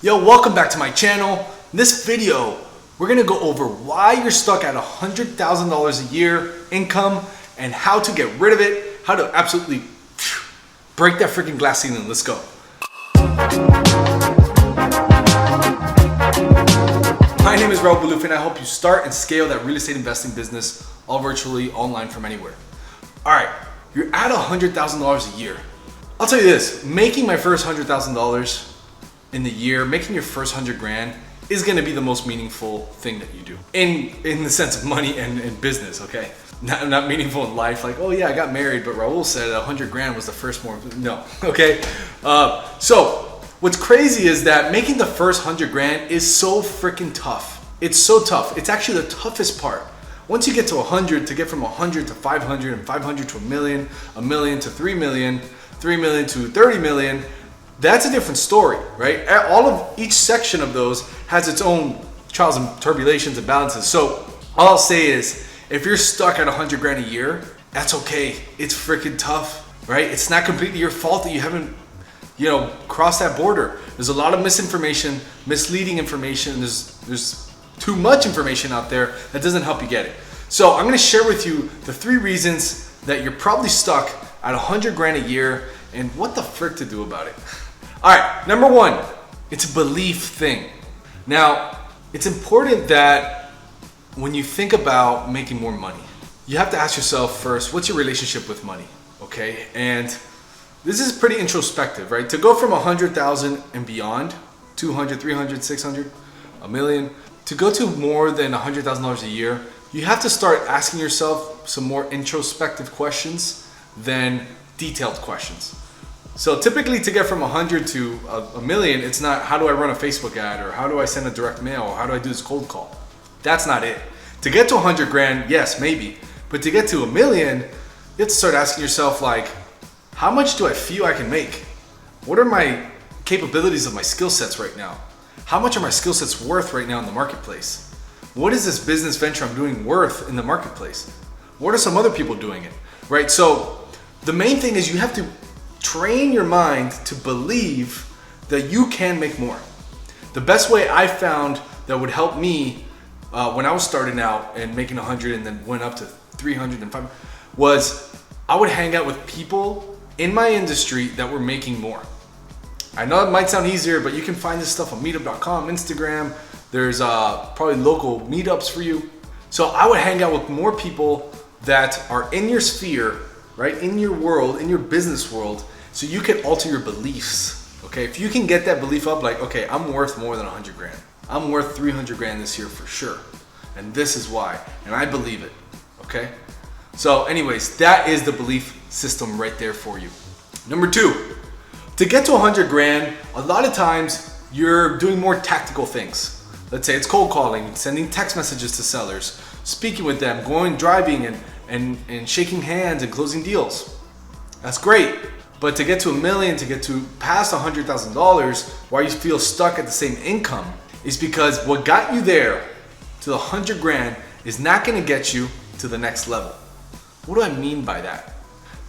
Yo, welcome back to my channel. In this video, we're gonna go over why you're stuck at $100,000 a year income and how to get rid of it, how to absolutely break that freaking glass ceiling. Let's go. My name is Raul Baluf and I help you start and scale that real estate investing business all virtually online from anywhere. All right, you're at $100,000 a year. I'll tell you this, making my first $100,000 in the year, making your first 100 grand is gonna be the most meaningful thing that you do in the sense of money and business, okay? Not meaningful in life, like, oh yeah, I got married, but Raul said 100 grand was the first more, no, okay? So what's crazy is that making the first 100 grand is so freaking tough. It's so tough. It's actually the toughest part. Once you get to 100, to get from 100 to 500 and 500 to a million to 3 million, 3 million to 30 million, that's a different story, right? Each section of those has its own trials and tribulations and balances. So all I'll say is, if you're stuck at 100 grand a year, that's okay. It's freaking tough, right? It's not completely your fault that you haven't, crossed that border. There's a lot of misinformation, misleading information. There's too much information out there that doesn't help you get it. So I'm gonna share with you the 3 reasons that you're probably stuck at 100 grand a year and what the frick to do about it. All right, number 1, it's a belief thing. Now, it's important that when you think about making more money, you have to ask yourself first, what's your relationship with money, okay? And this is pretty introspective, right? To go from 100,000 and beyond, 200, 300, 600, a million, to go to more than $100,000 a year, you have to start asking yourself some more introspective questions than detailed questions. So typically to get from 100 to a million, it's not how do I run a Facebook ad or how do I send a direct mail or how do I do this cold call. That's not it. To get to 100 grand, yes, maybe. But to get to a million, you have to start asking yourself like, how much do I feel I can make? What are my capabilities of my skill sets right now? How much are my skill sets worth right now in the marketplace? What is this business venture I'm doing worth in the marketplace? What are some other people doing it, right? So the main thing is you have to train your mind to believe that you can make more. The best way I found that would help me when I was starting out and making 100 and then went up to 300 and 500 was I would hang out with people in my industry that were making more. I know it might sound easier, but you can find this stuff on meetup.com, Instagram. There's probably local meetups for you. So I would hang out with more people that are in your sphere, right? In your world, in your business world, so you can alter your beliefs, okay? If you can get that belief up, like, okay, I'm worth more than 100 grand. I'm worth 300 grand this year for sure. And this is why, and I believe it, okay? So anyways, that is the belief system right there for you. Number 2, to get to 100 grand, a lot of times you're doing more tactical things. Let's say it's cold calling, sending text messages to sellers, speaking with them, going driving and shaking hands and closing deals. That's great. But to get to a million, to get to past $100,000, why you feel stuck at the same income is because what got you there to the 100 grand is not gonna get you to the next level. What do I mean by that?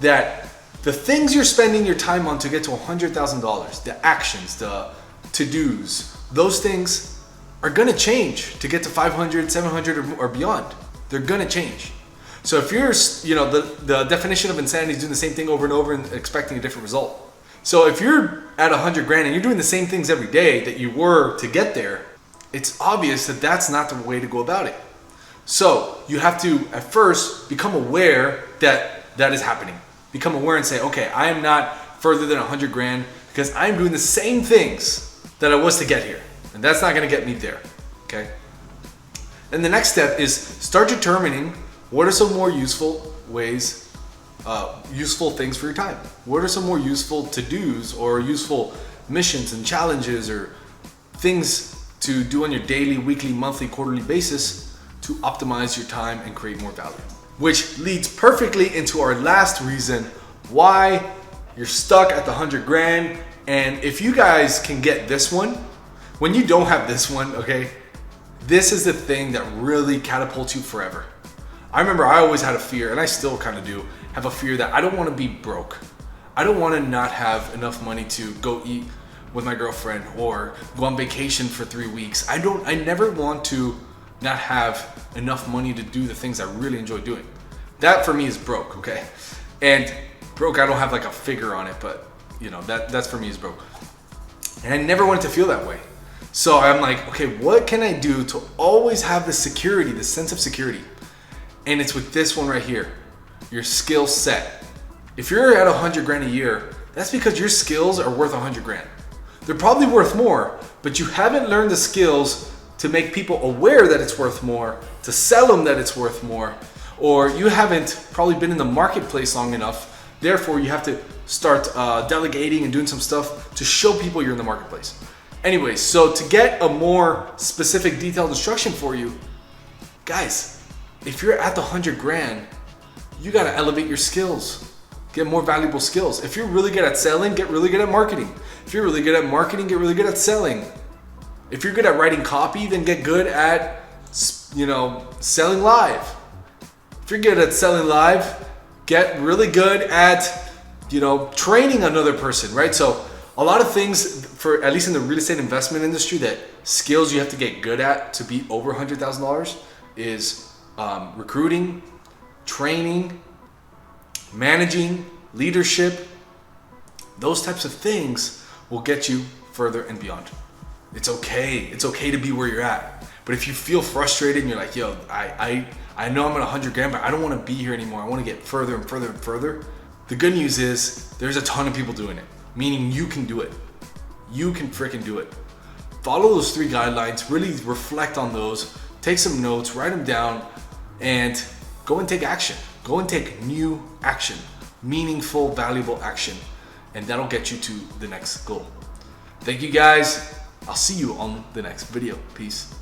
That the things you're spending your time on to get to $100,000, the actions, the to-dos, those things are gonna change to get to 500, 700 or beyond. They're gonna change. So if you're, the definition of insanity is doing the same thing over and over and expecting a different result. So if you're at 100 grand and you're doing the same things every day that you were to get there, it's obvious that that's not the way to go about it. So you have to, at first, become aware that that is happening. Become aware and say, okay, I am not further than 100 grand because I'm doing the same things that I was to get here. And that's not gonna get me there, okay? And the next step is start determining what are some more useful ways, useful things for your time? What are some more useful to-dos or useful missions and challenges or things to do on your daily, weekly, monthly, quarterly basis to optimize your time and create more value? Which leads perfectly into our last reason why you're stuck at the 100 grand. And if you guys can get this one, when you don't have this one, okay, this is the thing that really catapults you forever. I remember I always had a fear, and I still kind of do, have a fear that I don't want to be broke. I don't want to not have enough money to go eat with my girlfriend or go on vacation for 3 weeks. I never want to not have enough money to do the things I really enjoy doing. That for me is broke, okay? And broke, I don't have like a figure on it, but you know, that's for me is broke. And I never wanted to feel that way. So I'm like, okay, what can I do to always have the security, the sense of security? And it's with this one right here, your skill set. If you're at 100 grand a year, that's because your skills are worth 100 grand. They're probably worth more, but you haven't learned the skills to make people aware that it's worth more, to sell them that it's worth more, or you haven't probably been in the marketplace long enough. Therefore, you have to start delegating and doing some stuff to show people you're in the marketplace. Anyways, so to get a more specific, detailed instruction for you, guys, if you're at the 100 grand, you gotta elevate your skills. Get more valuable skills. If you're really good at selling, get really good at marketing. If you're really good at marketing, get really good at selling. If you're good at writing copy, then get good at, selling live. If you're good at selling live, get really good at, training another person, right? So a lot of things for, at least in the real estate investment industry, that skills you have to get good at to be over $100,000 is recruiting, training, managing, leadership. Those types of things will get you further and beyond. It's okay to be where you're at. But if you feel frustrated and you're like, yo, I know I'm at 100 grand, but I don't want to be here anymore. I want to get further and further and further. The good news is there's a ton of people doing it, meaning you can do it. You can freaking do it. Follow those 3 guidelines, really reflect on those, take some notes, write them down, and go and take action. Go and take new action, meaningful, valuable action, and that'll get you to the next goal. Thank you guys. I'll see you on the next video. Peace.